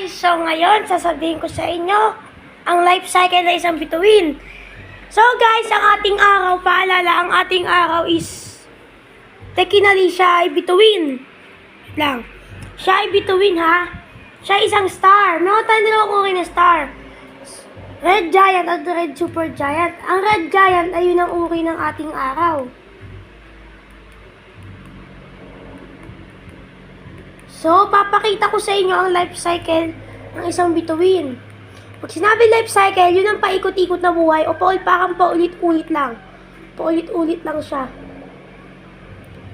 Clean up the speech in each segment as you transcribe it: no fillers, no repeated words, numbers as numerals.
guys! So ngayon, sasabihin ko sa inyo ang life cycle ng isang bituin. So guys, ang ating araw, paalala, ang ating araw is technically siya ay bituin. Wait lang. Siya ay bituin ha. Siya ay isang star. No, tayo nila kung na star. Red Giant at Red Super Giant. Ang Red Giant ay yun ang uri ng ating araw. So, papakita ko sa inyo ang life cycle ng isang bituin. Pag sinabi life cycle, yun ang paikot-ikot na buhay o parang paulit-ulit lang. Paulit-ulit lang siya.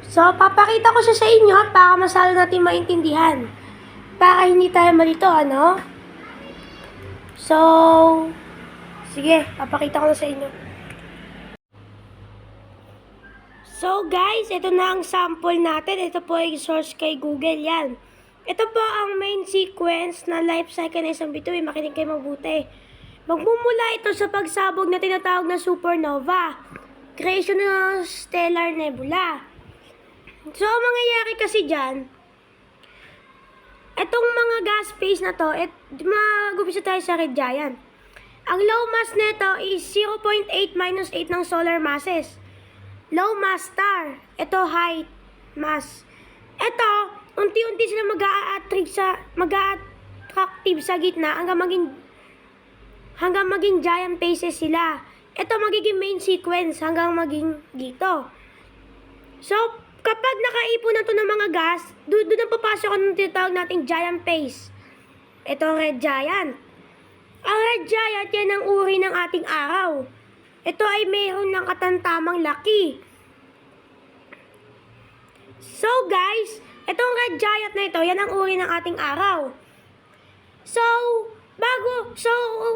So, papakita ko siya sa inyo para mas lalo natin maintindihan. Para hindi tayo malito, ano? So, sige, papakita ko na sa inyo. So guys, ito na ang sample natin. Ito po ay source kay Google yan. Ito po ang main sequence na life cycle ng isang bituin. Makinig kayo mabuti. Magmumula ito sa pagsabog na tinatawag na supernova. Creation ng stellar nebula. So, ang mangyayari kasi dyan, itong mga gas phase na to, mag-umpisa tayo sa Red Giant. Ang low mass nito is 0.8 minus 8 ng solar masses. Low mass star. Ito high mass. Ito, unti-unti sila mag-a-attractive sa gitna hanggang maging giant phases sila. Ito magiging main sequence hanggang maging dito. So, kapag nakaipon na to ng mga gas, doon na papasok ang tinatawag nating giant phase. Ito Red Giant. Ang Red Giant yan ang uri ng ating araw. Ito ay mayroon ng katantamang laki. So guys, itong Red Giant na ito, yan ang uri ng ating araw. So,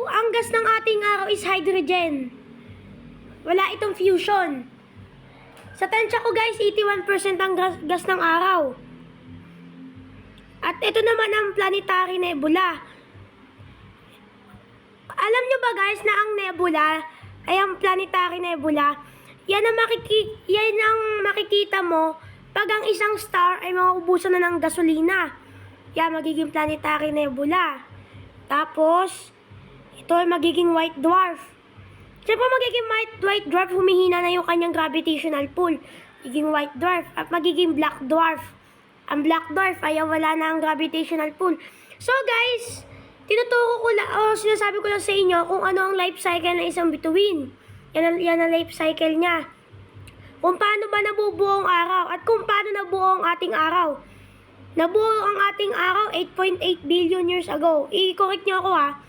ang gas ng ating araw is hydrogen. Wala itong fusion. Sa tansya ko guys, 81% ang gas ng araw. At ito naman ang planetary nebula. Alam nyo ba guys na ang nebula ay ang planetary nebula, yan ang makikita mo pag ang isang star ay mauubusan na ng gasolina. Yan, magiging planetary nebula. Tapos, ito ay magiging white dwarf. Siyempre magiging white dwarf, humihina na yung kanyang gravitational pull. Magiging white dwarf at magiging black dwarf. Ang black dwarf ay wala na ang gravitational pull. So guys, tinuturo ko lang, sinasabi ko lang sa inyo kung ano ang life cycle ng isang bituin. Yan ang life cycle niya. Kung paano ba nabubuo ang araw at kung paano nabuo ang ating araw. Nabuo ang ating araw 8.8 billion years ago. I-correct niyo ako ha.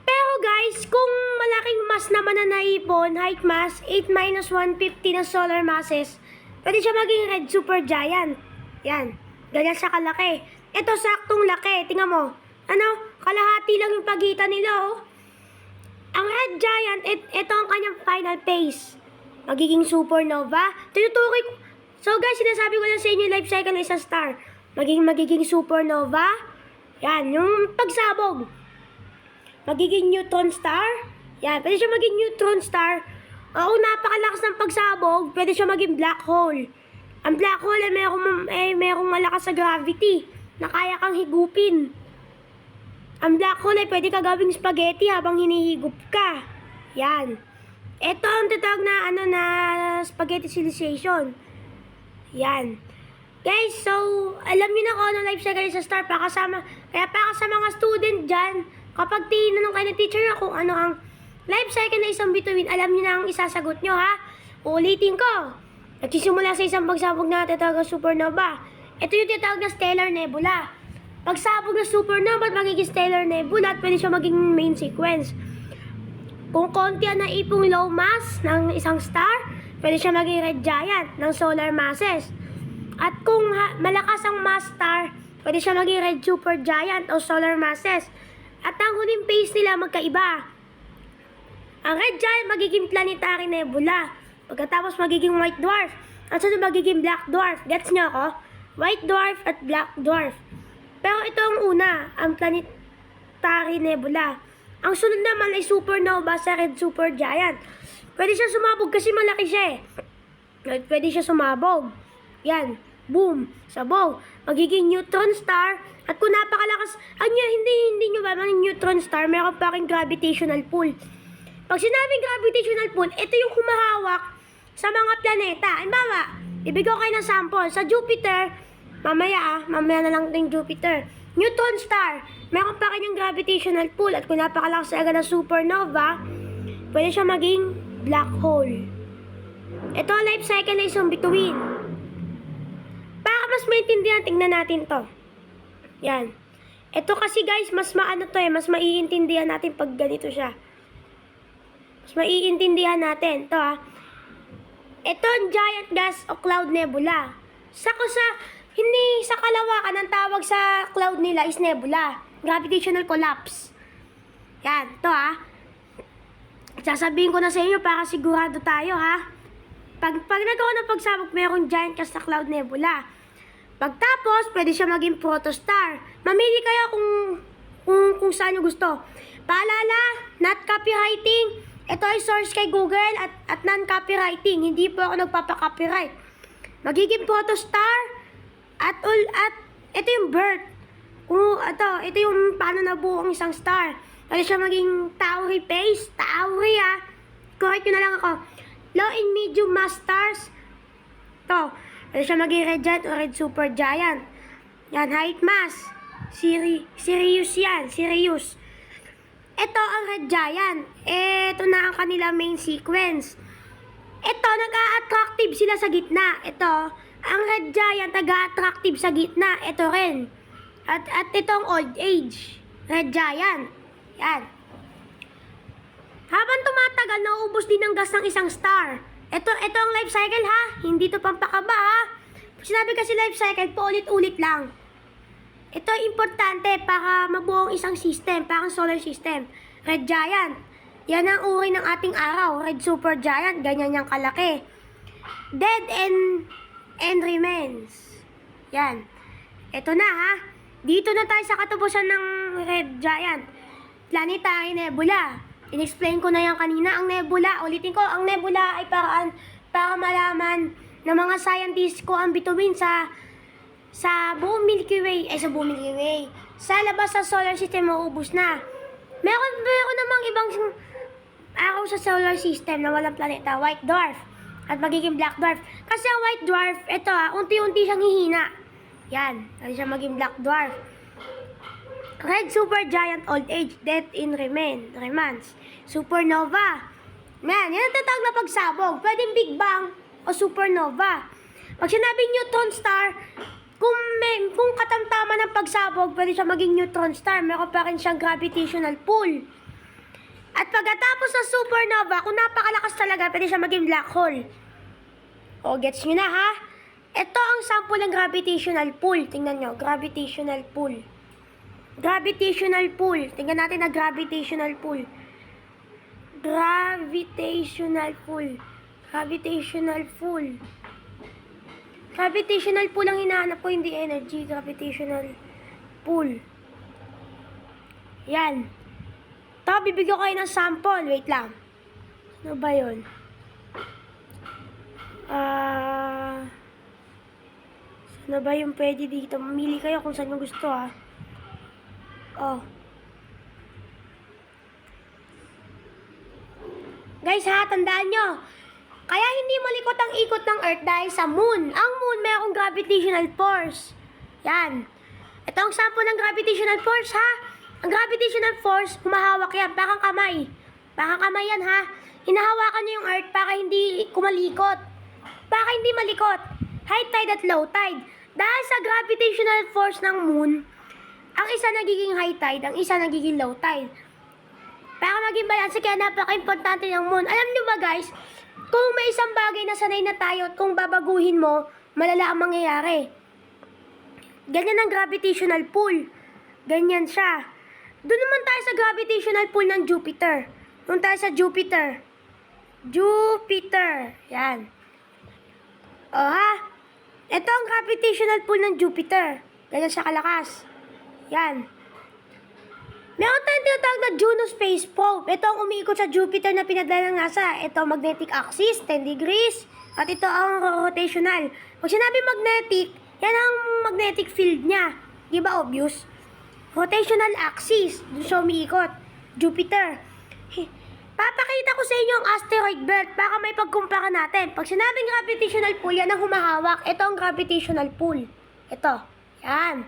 Pero guys, kung malaking mass naman na naipon, height mass, 8 minus 150 na solar masses, pwede siya maging red super giant. Yan. Ganyan siya kalaki. Ito saktong laki. Tingnan mo. Ano? Kalahati lang yung pagitan nila, oh. Ang Red Giant, ito ang kanyang final phase. Magiging supernova. Tinutukoy ko. So guys, sinasabi ko lang sa inyo yung life cycle ng isang star. Magiging supernova. Yan, yung pagsabog. Magiging neutron star. Yan, pwede siya maging neutron star. O kung napakalakas ng pagsabog, pwede siya maging black hole. Ang black hole ay merong malakas sa gravity na kaya kang higupin. Ang black hole ay pwede ka gawing spaghetti habang hinihigop ka. Yan. Ito ang tatawag na spaghetti civilization. Yan. Guys, so alam niyo na kung ano life cycle sa star kaya para sa mga student dyan, kapag tinanong kayo ng teacher na kung ano ang life cycle na isang bituin, alam niyo na ang isasagot nyo ha. Uulitin ko. Nagsisimula sa isang pagsabog na tinatawag na supernova. Ito yung tinatawag na stellar nebula. Pagsabog na supernova at magiging stellar nebula at pwede siya maging main sequence. Kung konti ang naipong low mass ng isang star, pwede siya maging red giant ng solar masses. At kung malakas ang mass star, pwede siya maging red super giant o solar masses. At ang huling phase nila magkaiba. Ang red giant magiging planetary nebula. Pagkatapos magiging white dwarf. At sunod magiging black dwarf. Gets nyo ako? White dwarf at black dwarf. Pero ito ang una, ang planetary nebula. Ang sunod naman ay supernova sa red super giant. Pwede siya sumabog kasi malaki siya eh. Pwede siya sumabog. Yan. boom, sabaw, magiging neutron star. At kung napakalakas, hindi nyo ba, mga neutron star, meron pa rin gravitational pull. Pag sinabing gravitational pull, ito yung humahawak sa mga planeta. Halimbawa, ibigay ko kayo ng sample. Sa Jupiter, mamaya na lang din Jupiter. Neutron star, meron pa rin yung gravitational pull. At kung napakalakas talaga ng supernova, pwede siya maging black hole. Ito ang life cycle na isang bituin. Para mas maintindihan, tingnan natin to. Yan. Ito kasi guys, mas mas maiintindihan natin pag ganito siya. Mas maiintindihan natin. Ito Ito ang giant gas o cloud nebula. Hindi sa kalawakan, ang tawag sa cloud nila is nebula. Gravitational collapse. Yan. Ito sasabihin ko na sa inyo para sigurado tayo Pag nagkaroon ng pagsabog, mayroong giant gas na cloud nebula. Pagtapos, pwede siya maging protostar. Mamili kayo kung saan nyo gusto. Paalala, not copywriting. Ito ay source kay Google at non-copywriting. Hindi po ako nagpapa-copyright. Magiging protostar at ito yung birth. Ito yung paano nabuo ang isang star. Pwede siya maging Tauri phase. Tauri Correct nyo na lang ako. Low and medium mass stars. Pwede siya maging red giant o red supergiant. Yan, height mass. Sirius yan. Sirius. Ito ang red giant. Ito na ang kanila main sequence. Ito, nag-a-attractive sila sa gitna. Ito, ang red giant, nag-a-attractive sa gitna. Ito rin. At ito ang old age. Red giant. Yan. Habang tumatagal, nauubos din ang gas ng isang star. Ito ang life cycle Hindi to pampakaba Sinabi kasi life cycle, paulit-ulit lang. Ito importante para mabuo ang isang system, parang solar system. Red giant. Yan ang uri ng ating araw. Red supergiant, ganyan yung kalaki. Dead and remains. Yan. Ito na Dito na tayo sa katubusan ng red giant. Planetary nebula. In-explain ko na yan kanina. Ang nebula, ulitin ko, ang nebula ay para malaman ng mga scientists ko ang bituin sa buong Milky Way. Sa labas sa solar system, maubos na. Meron namang ibang araw sa solar system na walang planeta. White dwarf. At magiging black dwarf. Kasi ang white dwarf, ito unti-unti siyang hihina. Yan. Kasi siya maging black dwarf. Red supergiant, old age, death in remains. Supernova. Yan ang tatawag na pagsabog. Pwedeng Big Bang o supernova. Pag sinabing neutron star, kung katamtaman ng pagsabog, pwede siya maging neutron star. Meron pa rin siyang gravitational pull. At pagkatapos ng supernova, kung napakalakas talaga, pwede siya maging black hole. O, gets nyo na Ito ang sample ng gravitational pull. Tingnan nyo, gravitational pull. Gravitational pull. Tingnan natin na gravitational pull. Gravitational pull. Gravitational pull. Gravitational pull ang hinahanap ko, hindi energy. Gravitational pull. Yan. Ito, bibigyan ko kayo ng sample. Wait lang. Ano ba yun? Ano ba yung pwede dito? Mamili kayo kung saan yung gusto Guys tandaan nyo. Kaya hindi malikot ang ikot ng Earth dahil sa Moon. Ang Moon mayroong gravitational force. Yan. Ito ang sample ng gravitational force Ang gravitational force, humahawak yan. Parang kamay. Parang kamay yan Hinahawakan nyo yung Earth para hindi kumalikot. Para hindi malikot. High tide at low tide. Dahil sa gravitational force ng Moon, ang isa nagiging high tide, ang isa nagiging low tide. Para maging balance, kaya napaka-importante ng Moon. Alam nyo ba guys, kung may isang bagay na sanay na tayo at kung babaguhin mo, malala ang mangyayari. Ganyan ang gravitational pull. Ganyan siya. Doon naman tayo sa gravitational pull ng Jupiter. Doon tayo sa Jupiter. Jupiter. Yan. Ito ang gravitational pull ng Jupiter. Ganyan siya kalakas. Yan. Meron tayong tinatawag na Juno Space Probe. Ito ang umiikot sa Jupiter na pinadala ng NASA. Ito magnetic axis, 10 degrees. At ito ang rotational. Pag sinabi magnetic, Yan ang magnetic field niya. Di ba obvious? Rotational axis. Doon siya umiikot. Jupiter. Papakita ko sa inyo ang asteroid belt. Baka may pagkumpara natin. Pag sinabing gravitational pull, yan ang humahawak. Ito ang gravitational pull. Ito. Yan.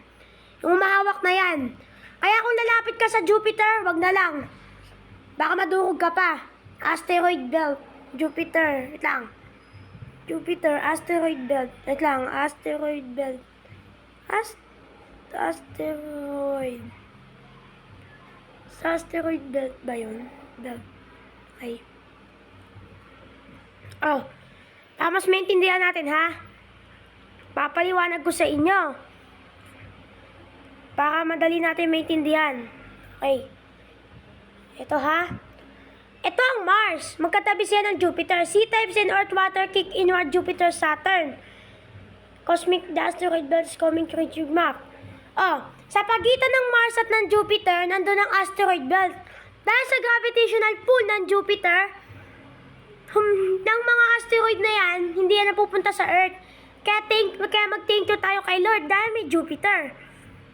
Yung humahawak na yan. Kaya kung lalapit ka sa Jupiter, wag na lang. Baka madurog ka pa. Asteroid belt. Jupiter. Wait lang. Jupiter, asteroid belt. Wait lang. Asteroid belt. Asteroid. Sa asteroid belt ba yun? Belt. Okay. Oh. Mas maintindihan natin, ha? Papaliwanag ko sa inyo. Para madali natin maintindihan. Okay. Ito, ha? Ito ang Mars. Magkatabi siya ng Jupiter. C-types and Earth water kick inward Jupiter, Saturn. Cosmic asteroid belts coming to reach map. Oh, sa pagitan ng Mars at ng Jupiter, nandun ang asteroid belt. Dahil sa gravitational pull ng Jupiter, ng mga asteroid na yan, hindi yan napupunta sa Earth. Kaya mag-thank you tayo kay Lord dahil may Jupiter.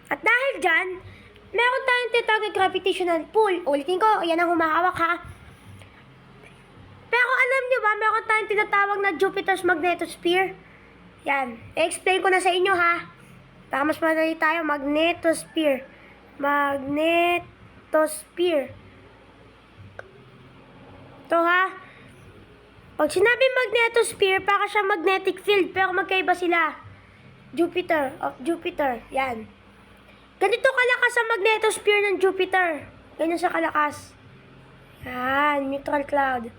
At dahil dyan, meron tayong tinatawag na gravitational pull. Ulitin ko, yan ang humahawak, ha? Pero alam nyo ba, meron tayong tinatawag na Jupiter's magnetosphere. Yan. I-explain ko na sa inyo, ha? Para mas madali tayo. Magnetosphere. Magnetosphere. Ito, ha? Pag sinabi magnetosphere, para siya magnetic field. Pero magkaiba sila. Jupiter. Of Jupiter. Yan. Ganito kalakas ang magnetosphere ng Jupiter. Ganyan siya kalakas. Yan. Neutral cloud.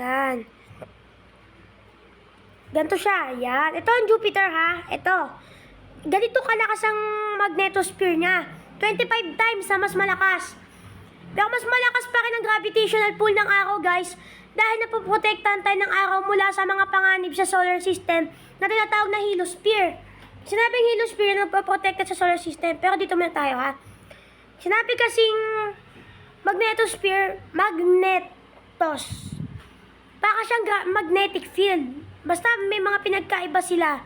Yan. Ganito siya. Yan. Ito ang Jupiter, ha? Ito. Ganito kalakas ang magnetosphere niya. 25 times na mas malakas. Pero mas malakas pa rin ang gravitational pull ng araw, guys. Dahil napoprotektahan tayo ng araw mula sa mga panganib sa solar system na tinatawag na heliossphere. Sinabing heliossphere na nagpaprotected sa solar system. Pero dito muna tayo, ha? Sinabi kasing magnetosphere, magnetos. Baka siyang magnetic field. Basta may mga pinagkaiba sila.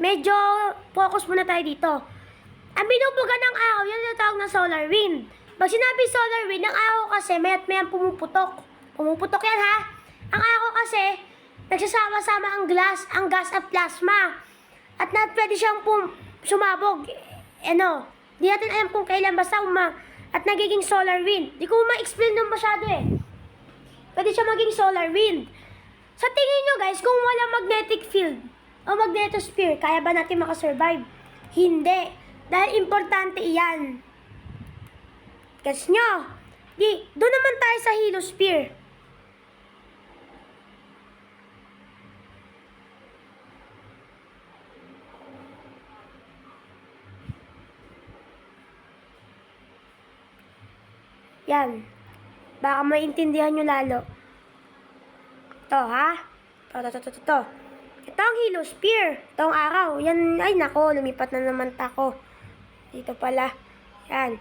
Medyo focus muna tayo dito. Ang binubuga ng araw, yan yung tawag na solar wind. Pag sinabi solar wind, ang araw kasi maya't pumuputok. Pumuputok yan, ha? Ang araw kasi, nagsasama-sama ang gas at plasma. At pwede siyang sumabog. Di natin alam kung kailan basta at nagiging solar wind. Di ko ma-explain nung masyado eh. Pwede siya maging solar wind. Sa tingin nyo guys, kung walang magnetic field o magnetosphere, kaya ba natin makasurvive? Hindi. Dahil importante iyan. Guess nyo? Doon naman tayo sa heliossphere. Yan. Baka maintindihan nyo lalo. Ito, ha? Ito. Ito ang heliossphere. Ito ang araw. Yan, ay nako, lumipat na naman tako. Dito pala. Yan.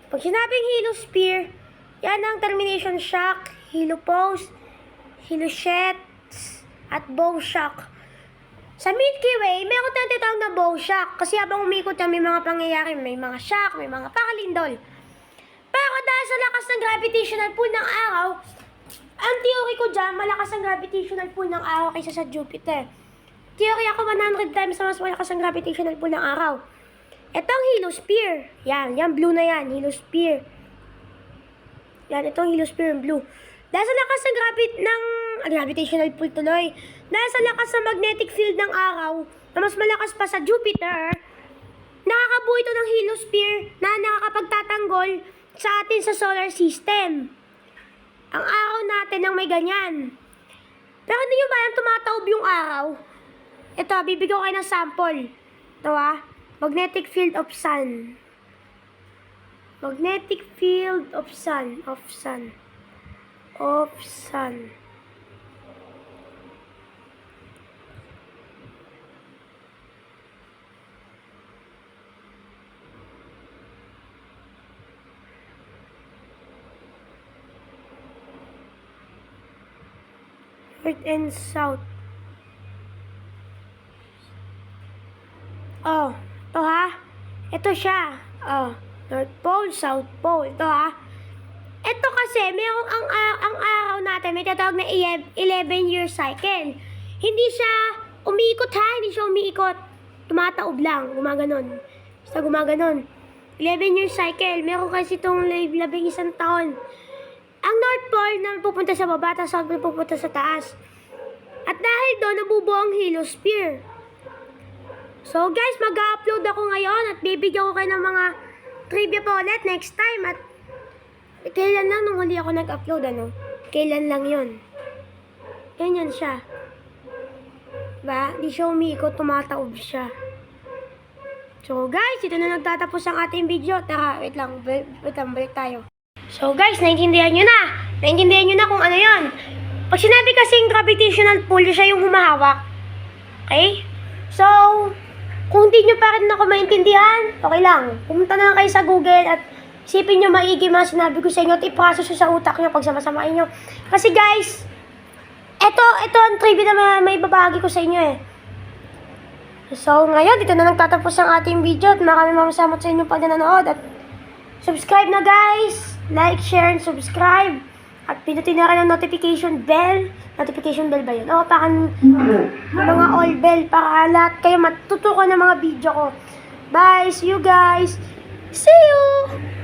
Pag sinabing heliossphere, yan ang termination shock, helopause, heloshets, at bow shock. Sa Milky Way, meron tayong tinatawag na bow shock. Kasi habang umikot yan, may mga pangyayari, may mga shock, may mga pakalindol. Pero dahil sa lakas ng gravitational pull ng araw, ang theory ko dyan, malakas ang gravitational pull ng araw kaysa sa Jupiter. Theory ako 100 times na mas malakas ang gravitational pull ng araw. Ito ang heliossphere. Yan blue na yan, heliossphere. Yan, ito ang heliossphere yung blue. Dahil sa lakas ng gravitational pull tuloy, dahil sa lakas ng magnetic field ng araw, na mas malakas pa sa Jupiter, nakakabuo ito ng heliossphere na nakakapagtatanggol sa atin sa solar system. Ang araw natin ang may ganyan. Pero hindi nyo ba yung tumataob yung araw? Ito, bibigyan ko kayo ng sample. Ito magnetic field of sun. Magnetic field of sun. Of sun. North and south. Oh, to ha. Ito siya. Oh, North Pole, South Pole. Ito ha. Ito kasi, mayroong ang araw natin, may tatawag na 11-year cycle. Hindi siya umiikot ha, hindi siya umiikot. Tumataob lang, gumaganon. Basta gumaganon. 11-year cycle, meron kasi itong 11 taon. Ang North Pole na pupunta sa baba, tapos South Pole pupunta sa taas. At dahil doon, nabubuo ang heliosphere. So guys, mag-upload ako ngayon at bibigyan ko kayo ng mga trivia pa ulit next time. At kailan lang nung huli ako nag-upload, ano? Kailan lang yon. Ganyan siya. Diba? Di siya umiikot, tumataob siya. So guys, ito na nagtatapos ang ating video. Tara, wait lang, balik tayo. So guys, naintindihan nyo na. Naintindihan nyo na kung ano yon. Pag sinabi kasing gravitational pull, siya yung humahawak. Okay? So, kung hindi nyo pa rin ako maintindihan, okay lang. Pumunta na lang kayo sa Google at isipin nyo maigi mga sinabi ko sa inyo at i-process nyo sa utak nyo pag samasamain nyo. Kasi guys, ito ang trivia na may babahagi ko sa inyo eh. So, ngayon, dito na nagtatapos ang ating video at maraming salamat sa inyo pag nanonood. At subscribe na guys! Like, share, and subscribe. At pinutin na rin ang notification bell. Notification bell ba yun? O, pakan mga all bell para lahat kayo matutukan ng mga video ko. Bye! See you guys! See you!